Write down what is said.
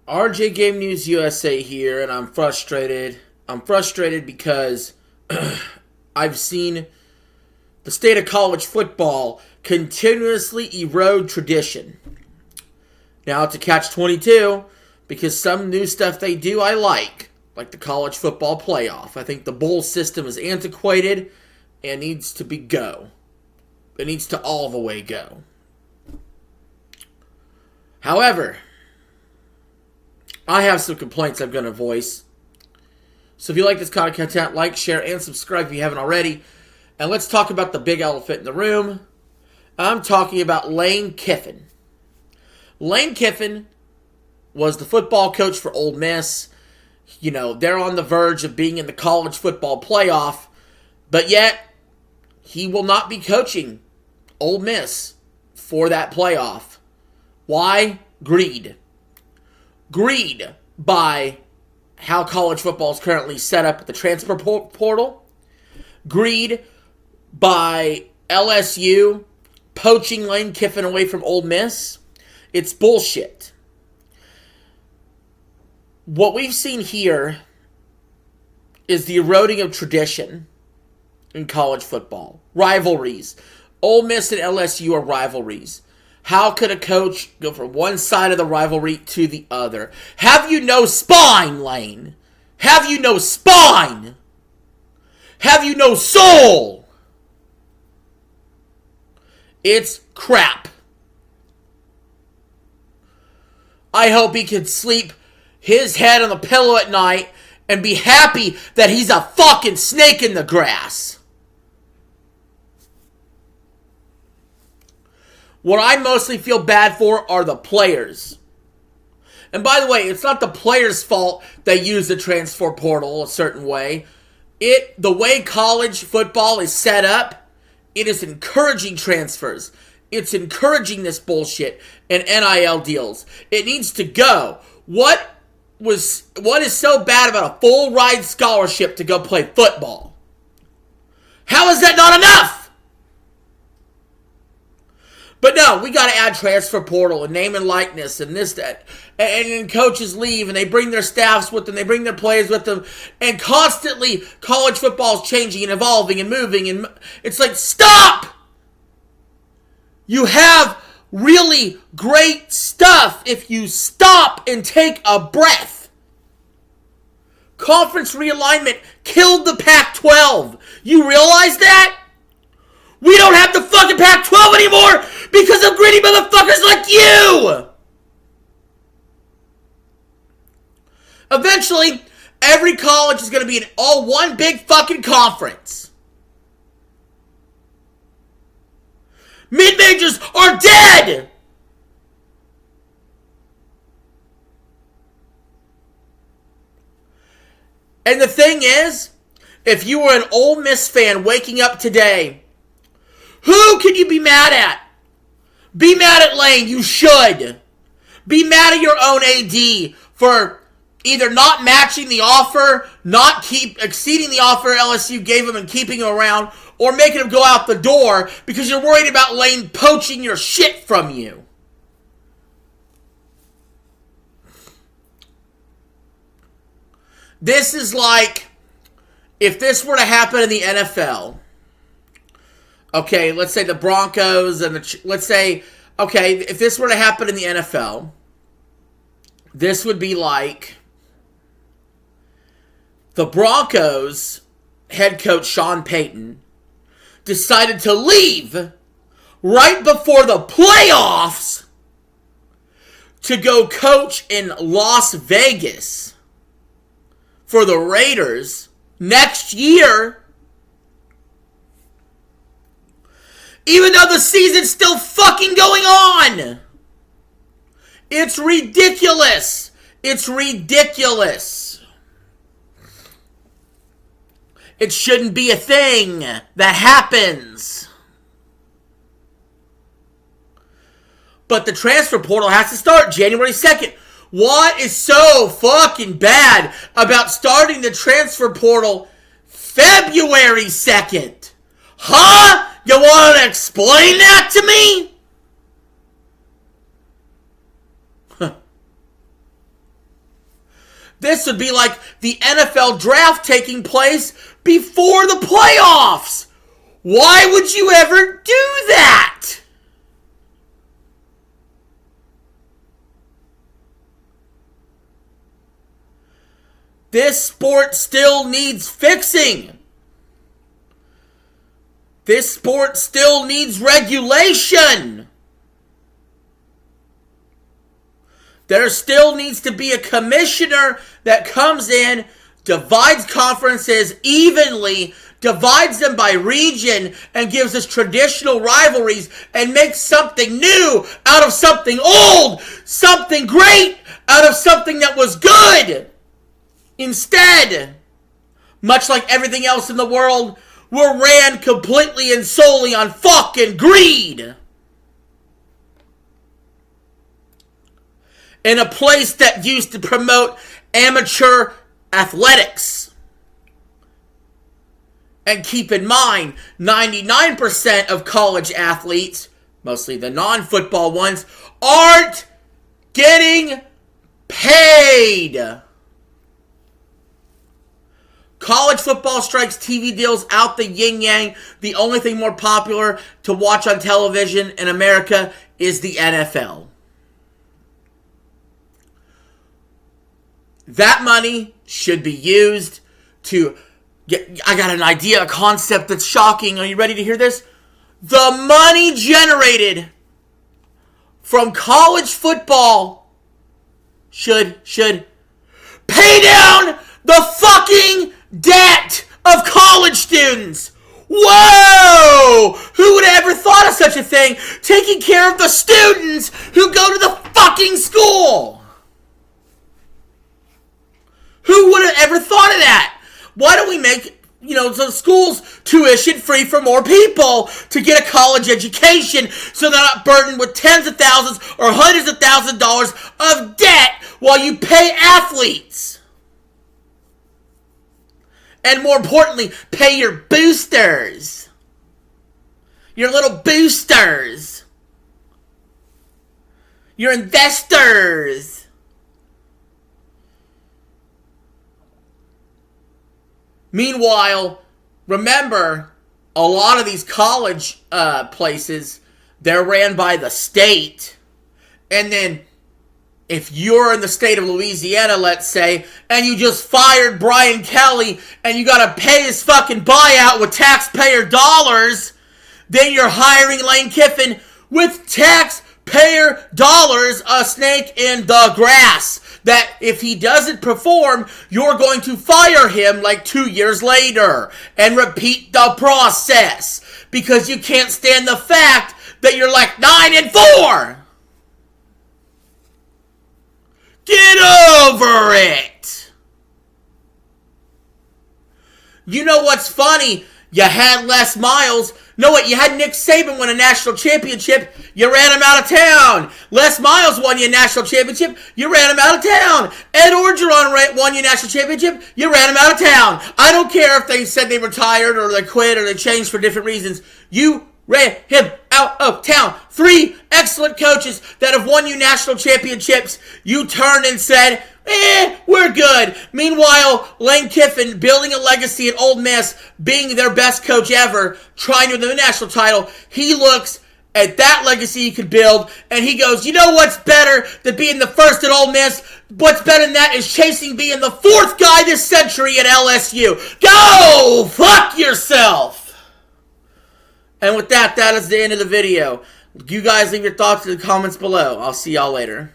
RJ Game News USA here, and I'm frustrated. I'm frustrated because I've seen the state of college football continuously erode tradition. Now it's a catch-22 because some new stuff they do I like the college football playoff. I think the bowl system is antiquated and needs to be go. It needs to all the way go. However, I have some complaints I'm going to voice. So if you like this kind of content, like, share, and subscribe if you haven't already. And let's talk about the big elephant in the room. I'm talking about Lane Kiffin. Lane Kiffin was the football coach for Ole Miss. You know, they're on the verge of being in the college football playoff. But yet, he will not be coaching Ole Miss for that playoff. Why? Greed. Greed by how college football is currently set up at the transfer portal. Greed by LSU poaching Lane Kiffin away from Ole Miss. It's bullshit. What we've seen here is the eroding of tradition in college football. Rivalries. Ole Miss and LSU are rivalries. How could a coach go from one side of the rivalry to the other? Have you no spine, Lane? Have you no spine? Have you no soul? It's crap. I hope he can sleep his head on the pillow at night and be happy that he's a fucking snake in the grass. What I mostly feel bad for are the players. And by the way, it's not the players' fault they use the transfer portal a certain way. The way college football is set up, it is encouraging transfers. It's encouraging this bullshit and NIL deals. It needs to go. What is so bad about a full ride scholarship to go play football? How is that not enough? But no, we got to add transfer portal and name and likeness and this, that. And then coaches leave and they bring their staffs with them. They bring their players with them. And constantly, college football is changing and evolving and moving. And it's like, stop! You have really great stuff if you stop and take a breath. Conference realignment killed the Pac-12. You realize that? We don't have the fucking Pac-12 anymore because of greedy motherfuckers like you! Eventually, every college is going to be all one big fucking conference. Mid-majors are dead! And the thing is, if you were an Ole Miss fan waking up today, who can you be mad at? Be mad at Lane, you should. Be mad at your own AD for either not matching the offer, not exceeding the offer LSU gave him and keeping him around, or making him go out the door because you're worried about Lane poaching your shit from you. This is like, if this were to happen in the NFL, okay, let's say the Broncos and let's say, okay, if this were to happen in the NFL, this would be like the Broncos head coach Sean Payton decided to leave right before the playoffs to go coach in Las Vegas for the Raiders next year, even though the season's still fucking going on. It's ridiculous. It's ridiculous. It shouldn't be a thing that happens. But the transfer portal has to start January 2nd. What is so fucking bad about starting the transfer portal February 2nd? Huh? You want to explain that to me? This would be like the NFL draft taking place before the playoffs. Why would you ever do that? This sport still needs fixing. This sport still needs regulation. There still needs to be a commissioner that comes in, divides conferences evenly, divides them by region, and gives us traditional rivalries and makes something new out of something old, something great out of something that was good. Instead, much like everything else in the world, we're ran completely and solely on fucking greed. In a place that used to promote amateur athletics. And keep in mind, 99% of college athletes, mostly the non-football ones, aren't getting paid. College football strikes TV deals out the yin-yang. The only thing more popular to watch on television in America is the NFL. That money should be used to get... I got an idea, a concept that's shocking. Are you ready to hear this? The money generated from college football should pay down the fucking debt of college students. Whoa! Who would have ever thought of such a thing? Taking care of the students who go to the fucking school. Who would have ever thought of that? Why don't we make, the schools tuition free for more people to get a college education so they're not burdened with tens of thousands or hundreds of thousands of dollars of debt while you pay athletes? And more importantly, pay your boosters. Your little boosters. Your investors. Meanwhile, remember, a lot of these college places, they're ran by the state. And then if you're in the state of Louisiana, let's say, and you just fired Brian Kelly and you got to pay his fucking buyout with taxpayer dollars, then you're hiring Lane Kiffin with taxpayer dollars, a snake in the grass. That if he doesn't perform, you're going to fire him like 2 years later and repeat the process because you can't stand the fact that you're like 9-4. Get over it! You know what's funny? You had Les Miles. No, what? You had Nick Saban win a national championship. You ran him out of town. Les Miles won you a national championship. You ran him out of town. Ed Orgeron won you a national championship. You ran him out of town. I don't care if they said they retired or they quit or they changed for different reasons. You ran him out of town. 3 excellent coaches that have won you national championships. You turned and said, we're good. Meanwhile, Lane Kiffin building a legacy at Ole Miss, being their best coach ever, trying to win the national title. He looks at that legacy he could build, and he goes, you know what's better than being the first at Ole Miss? What's better than that is chasing being the 4th guy this century at LSU. Go fuck yourself! And with that, that is the end of the video. You guys leave your thoughts in the comments below. I'll see y'all later.